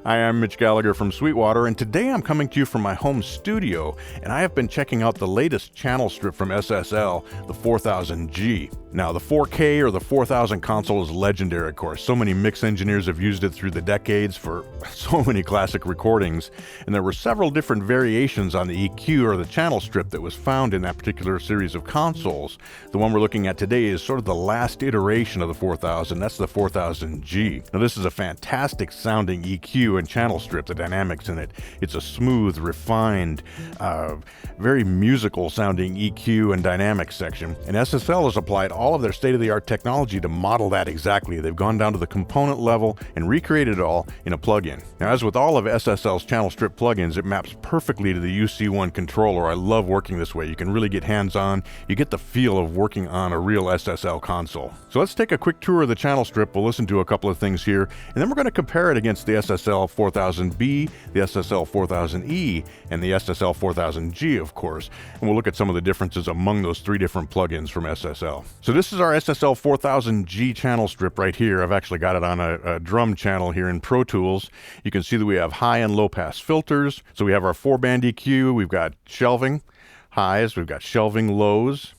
Hi, I'm Mitch Gallagher from Sweetwater, and today I'm coming to you from my home studio, and I have been checking out the latest channel strip from SSL, the 4000G. Now, the 4K or the 4000 console is legendary, of course. So many mix engineers have used it through the decades for so many classic recordings, and there were several different variations on the EQ or the channel strip that was found in that particular series of consoles. The one we're looking at today is sort of the last iteration of the 4000. That's the 4000G. Now, this is a fantastic sounding EQ and channel strip, the dynamics in it. It's a smooth, refined, very musical sounding EQ and dynamics section. And SSL has applied all of their state-of-the-art technology to model that exactly. They've gone down to the component level and recreated it all in a plugin. Now, as with all of SSL's channel strip plugins, it maps perfectly to the UC1 controller. I love working this way. You can really get hands-on. You get the feel of working on a real SSL console. So let's take a quick tour of the channel strip. We'll listen to a couple of things here, and then we're going to compare it against the SSL 4000B, the SSL 4000E, and the SSL 4000G, of course. And we'll look at some of the differences among those three different plugins from SSL. So this is our SSL 4000G channel strip right here. I've actually got it on a drum channel here in Pro Tools. You can see that we have high and low pass filters. So we have our 4-band EQ, we've got shelving highs, we've got shelving lows,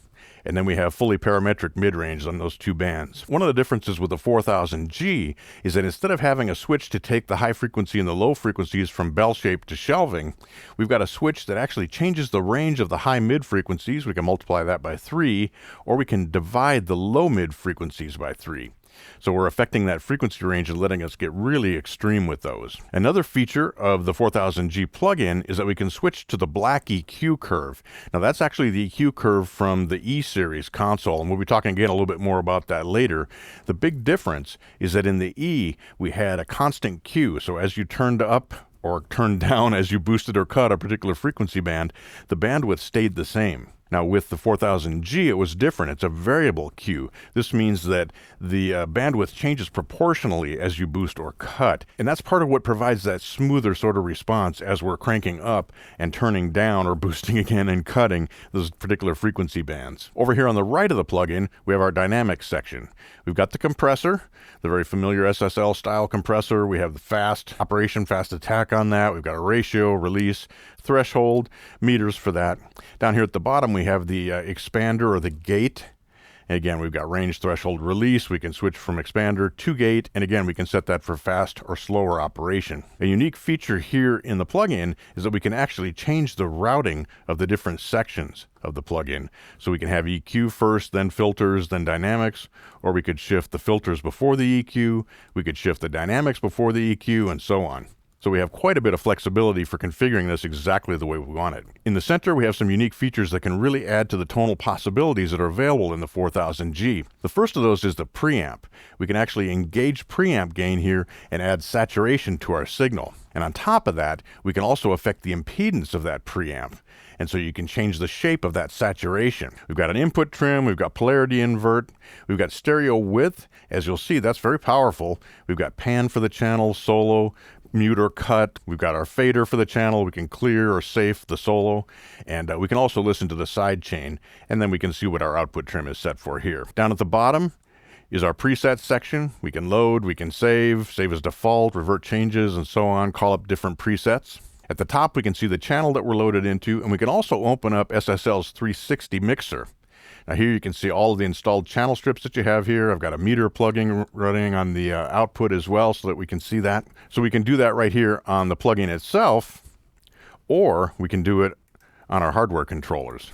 and then we have fully parametric mid-range on those two bands. One of the differences with the 4000G is that instead of having a switch to take the high frequency and the low frequencies from bell shape to shelving, we've got a switch that actually changes the range of the high-mid frequencies. We can multiply that by 3, or we can divide the low-mid frequencies by 3. So we're affecting that frequency range and letting us get really extreme with those. Another feature of the 4000G plugin is that we can switch to the black EQ curve. Now that's actually the EQ curve from the E-series console, and we'll be talking again a little bit more about that later. The big difference is that in the E, we had a constant Q. So as you turned up or turned down as you boosted or cut a particular frequency band, the bandwidth stayed the same. Now with the 4000G, it was different. It's a variable Q. This means that the bandwidth changes proportionally as you boost or cut. And that's part of what provides that smoother sort of response as we're cranking up and turning down or boosting again and cutting those particular frequency bands. Over here on the right of the plugin, we have our dynamics section. We've got the compressor, the very familiar SSL style compressor. We have the fast operation, fast attack on that. We've got a ratio, release, threshold, meters for that. Down here at the bottom, we have the expander or the gate. And again, we've got range, threshold, release. We can switch from expander to gate. And again, we can set that for fast or slower operation. A unique feature here in the plugin is that we can actually change the routing of the different sections of the plugin. So we can have EQ first, then filters, then dynamics, or we could shift the filters before the EQ. We could shift the dynamics before the EQ, and so on. So we have quite a bit of flexibility for configuring this exactly the way we want it. In the center, we have some unique features that can really add to the tonal possibilities that are available in the 4000G. The first of those is the preamp. We can actually engage preamp gain here and add saturation to our signal. And on top of that, we can also affect the impedance of that preamp. And so you can change the shape of that saturation. We've got an input trim, we've got polarity invert, we've got stereo width. As you'll see, that's very powerful. We've got pan for the channel, solo, mute or cut. We've got our fader for the channel. We can clear or safe the solo. And we can also listen to the side chain. And then we can see what our output trim is set for here. Down at the bottom is our presets section. We can load, we can save as default, revert changes, and so on, call up different presets. At the top, we can see the channel that we're loaded into, and we can also open up SSL's 360 mixer. Now here you can see all of the installed channel strips that you have here. I've got a meter plugin running on the output as well so that we can see that. So we can do that right here on the plugin itself, or we can do it on our hardware controllers.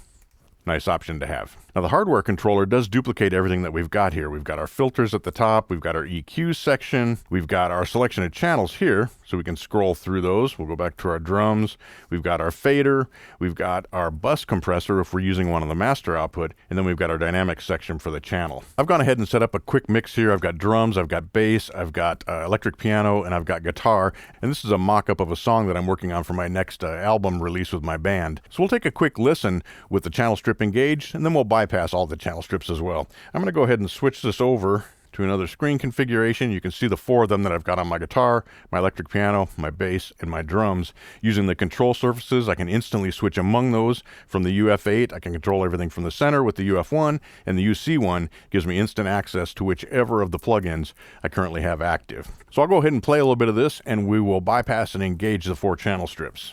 Nice option to have. Now the hardware controller does duplicate everything that we've got here. We've got our filters at the top, we've got our EQ section, we've got our selection of channels here, so we can scroll through those. We'll go back to our drums, we've got our fader, we've got our bus compressor if we're using one on the master output, and then we've got our dynamics section for the channel. I've gone ahead and set up a quick mix here. I've got drums, I've got bass, I've got electric piano, and I've got guitar, and this is a mock-up of a song that I'm working on for my next album release with my band. So we'll take a quick listen with the channel strip engaged, and then we'll bypass all the channel strips as well. I'm going to go ahead and switch this over to another screen configuration. You can see the 4 of them that I've got on my guitar, my electric piano, my bass, and my drums. Using the control surfaces, I can instantly switch among those from the UF8. I can control everything from the center with the UF1, and the UC1 gives me instant access to whichever of the plugins I currently have active. So I'll go ahead and play a little bit of this, and we will bypass and engage the 4 channel strips.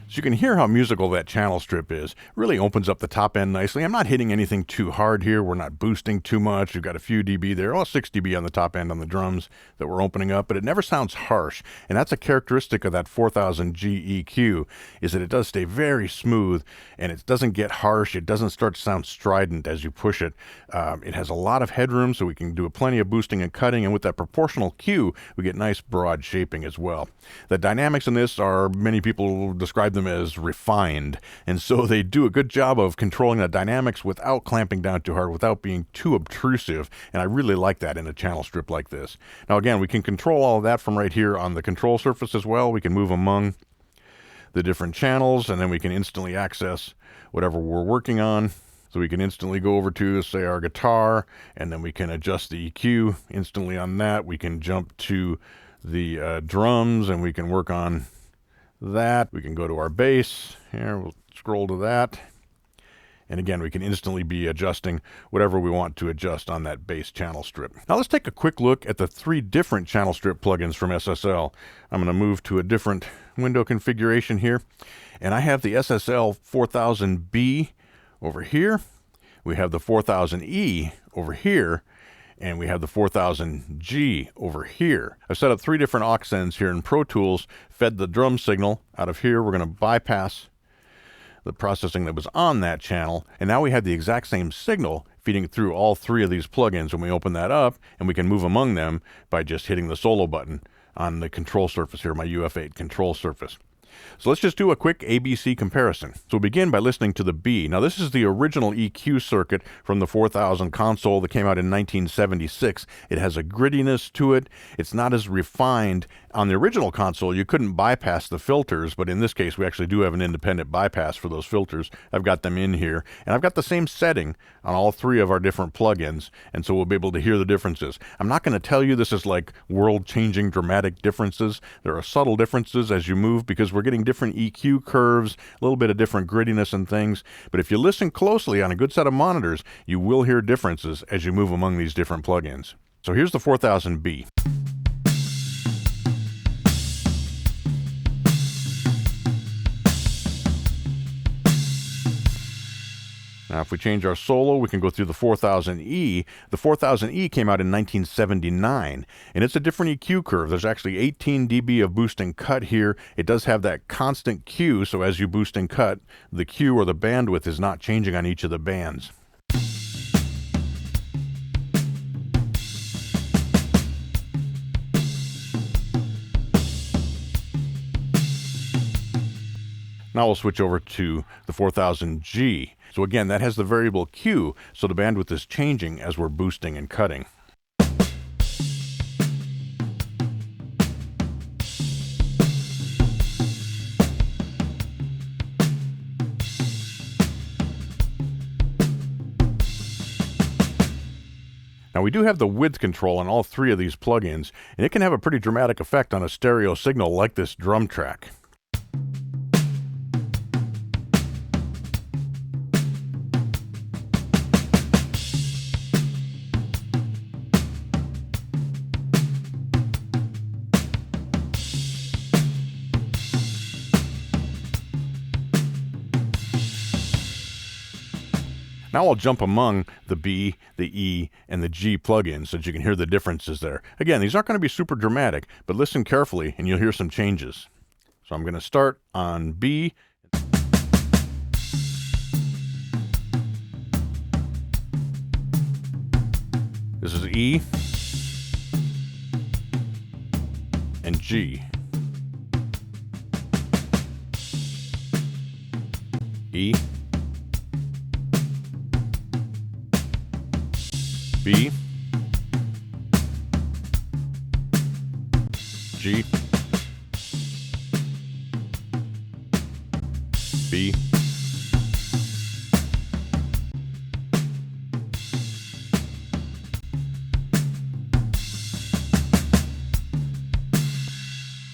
So you can hear how musical that channel strip is. Really opens up the top end nicely. I'm not hitting anything too hard here. We're not boosting too much. We've got a few dB there, 6 dB on the top end on the drums that we're opening up, but it never sounds harsh. And that's a characteristic of that 4000G EQ, is that it does stay very smooth and it doesn't get harsh. It doesn't start to sound strident as you push it. It has a lot of headroom, so we can do plenty of boosting and cutting, and with that proportional Q, we get nice broad shaping as well. The dynamics in this are, many people describe them as refined, and so they do a good job of controlling the dynamics without clamping down too hard, without being too obtrusive, and I really like that in a channel strip like this. Now again, we can control all of that from right here on the control surface as well. We can move among the different channels, and then we can instantly access whatever we're working on. So we can instantly go over to, say, our guitar, and then we can adjust the EQ instantly on that. We can jump to the drums, and we can work on that. We can go to our bass. Here, we'll scroll to that. And again, we can instantly be adjusting whatever we want to adjust on that bass channel strip. Now let's take a quick look at the 3 different channel strip plugins from SSL. I'm going to move to a different window configuration here. And I have the SSL 4000B over here. We have the 4000E over here. And we have the 4000G over here. I've set up 3 different aux ends here in Pro Tools, fed the drum signal out of here. We're going to bypass the processing that was on that channel, and now we have the exact same signal feeding through all 3 of these plugins. When we open that up, and we can move among them by just hitting the solo button on the control surface here, my UF8 control surface. So let's just do a quick ABC comparison. So we'll begin by listening to the B. Now this is the original EQ circuit from the 4000 console that came out in 1976. It has a grittiness to it. It's not as refined. On the original console, you couldn't bypass the filters, but in this case, we actually do have an independent bypass for those filters. I've got them in here, and I've got the same setting on all 3 of our different plugins, and so we'll be able to hear the differences. I'm not going to tell you this is like world-changing dramatic differences. There are subtle differences as you move, because we're getting different EQ curves, a little bit of different grittiness and things, but if you listen closely on a good set of monitors, you will hear differences as you move among these different plugins. So here's the 4000B. Now, if we change our solo, we can go through the 4000E. The 4000E came out in 1979, and it's a different EQ curve. There's actually 18 dB of boost and cut here. It does have that constant Q, so as you boost and cut, the Q or the bandwidth is not changing on each of the bands. Now we'll switch over to the 4000G. So again, that has the variable Q, so the bandwidth is changing as we're boosting and cutting. Now we do have the width control on all 3 of these plugins, and it can have a pretty dramatic effect on a stereo signal like this drum track. Now I'll jump among the B, the E, and the G plugins so that you can hear the differences there. Again, these aren't going to be super dramatic, but listen carefully and you'll hear some changes. So I'm going to start on B. This is E and G. E, B, G, B,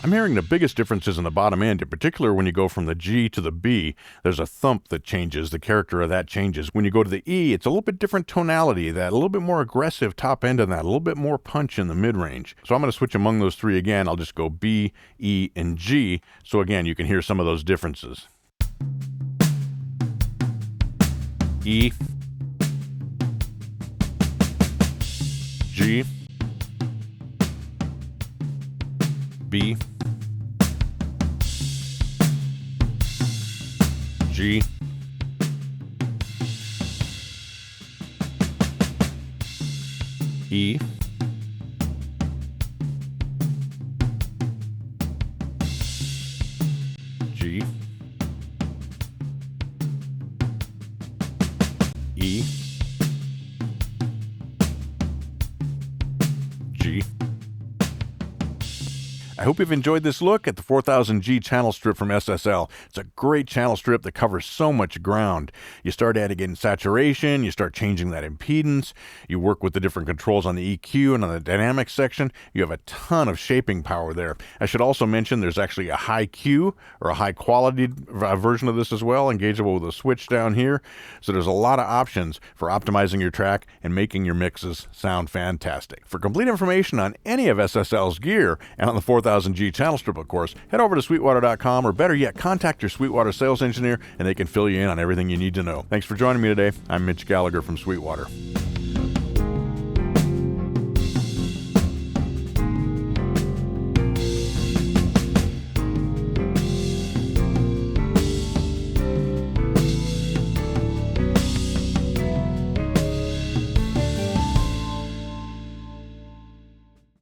I'm hearing the biggest differences in the bottom end, in particular when you go from the G to the B. There's a thump that changes, the character of that changes. When you go to the E, it's a little bit different tonality, that a little bit more aggressive top end of that, a little bit more punch in the mid-range. So I'm going to switch among those three again. I'll just go B, E, and G. So again, you can hear some of those differences. E, G, B, G, E, G, E, G. I hope you've enjoyed this look at the 4000G channel strip from SSL. It's a great channel strip that covers so much ground. You start adding in saturation, you start changing that impedance, you work with the different controls on the EQ and on the dynamics section. You have a ton of shaping power there. I should also mention there's actually a high Q or a high quality version of this as well, engageable with a switch down here. So there's a lot of options for optimizing your track and making your mixes sound fantastic. For complete information on any of SSL's gear and on the 4000G channel strip, of course, head over to sweetwater.com, or better yet, contact your Sweetwater sales engineer and they can fill you in on everything you need to know. Thanks for joining me today. I'm Mitch Gallagher from Sweetwater.